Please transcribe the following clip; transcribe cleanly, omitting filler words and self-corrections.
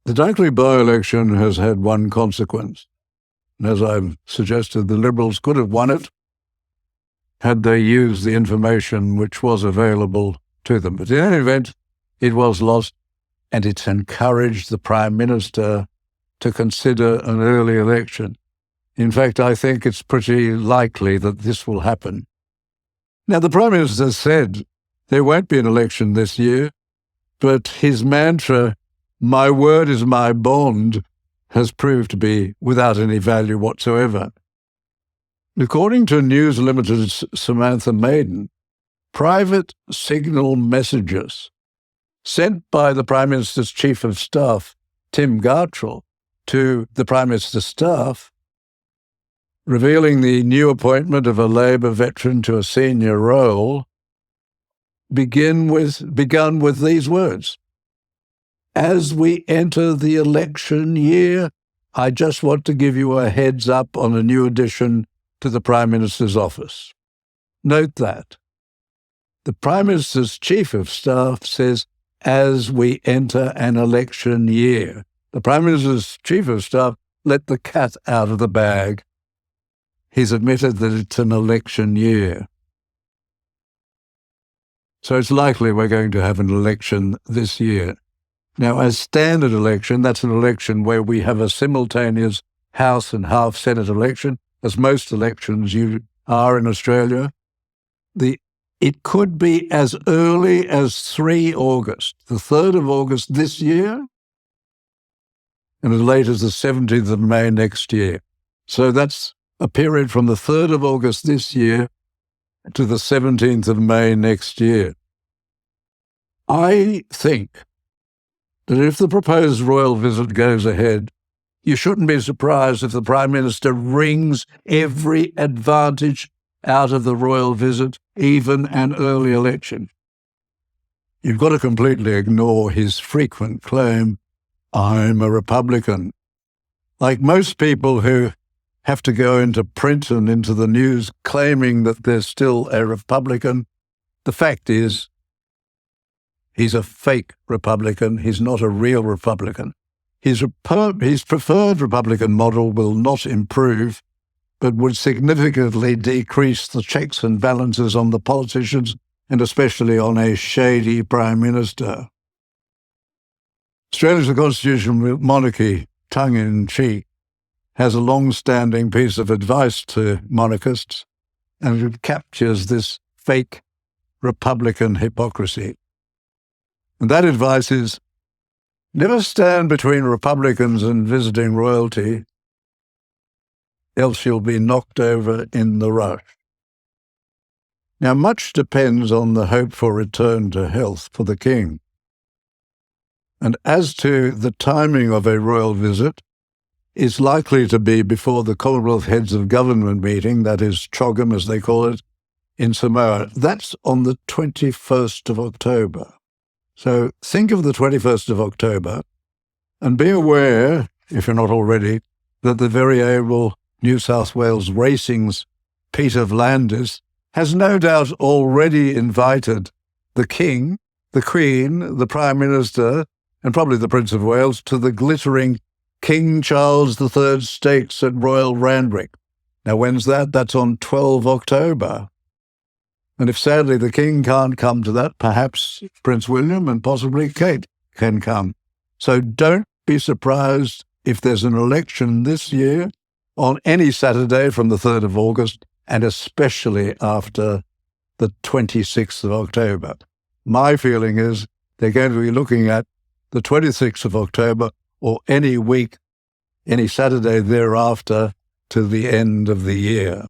The Dunkley by-election has had one consequence. And as I've suggested, the Liberals could have won it had they used the information which was available to them. But in any event, it was lost, and it's encouraged the Prime Minister to consider an early election. In fact, I think it's pretty likely that this will happen. Now, the Prime Minister said there won't be an election this year, but his mantra, "My word is my bond," has proved to be without any value whatsoever. According to News Limited's Samantha Maiden, private signal messages sent by the Prime Minister's Chief of Staff, Tim Gartrell, to the Prime Minister's staff, revealing the new appointment of a Labour veteran to a senior role, begun with these words: "As we enter the election year, I just want to give you a heads up on a new addition to the Prime Minister's office." Note that. The Prime Minister's Chief of Staff says, "as we enter an election year." The Prime Minister's Chief of Staff let the cat out of the bag. He's admitted that it's an election year. So it's likely we're going to have an election this year. Now, as standard election, that's an election where we have a simultaneous House and half Senate election, as most elections are in Australia. It could be as early as 3 August, the 3rd of August this year, and as late as the 17th of May next year. So that's a period from the 3rd of August this year to the 17th of May next year. I think that if the proposed royal visit goes ahead, you shouldn't be surprised if the Prime Minister wrings every advantage out of the royal visit, even an early election. You've got to completely ignore his frequent claim, "I'm a Republican." Like most people who have to go into print and into the news claiming that they're still a Republican, the fact is he's a fake Republican. He's not a real Republican. His preferred Republican model will not improve, but would significantly decrease the checks and balances on the politicians, and especially on a shady Prime Minister. Australia's constitutional monarchy, tongue-in-cheek, has a long-standing piece of advice to monarchists, and it captures this fake Republican hypocrisy. And that advice is, never stand between Republicans and visiting royalty, else you'll be knocked over in the rush. Now, much depends on the hope for return to health for the King. And as to the timing of a royal visit, it's likely to be before the Commonwealth Heads of Government meeting, that is CHOGM as they call it, in Samoa. That's on the 21st of October. So think of the 21st of October and be aware, if you're not already, that the very able New South Wales Racing's Peter V'landys has no doubt already invited the King, the Queen, the Prime Minister, and probably the Prince of Wales to the glittering King Charles III Stakes at Royal Randwick. Now, when's that? That's on 12 October. And if sadly the King can't come to that, perhaps Prince William and possibly Kate can come. So don't be surprised if there's an election this year on any Saturday from the 3rd of August, and especially after the 26th of October. My feeling is they're going to be looking at the 26th of October or any week, any Saturday thereafter to the end of the year.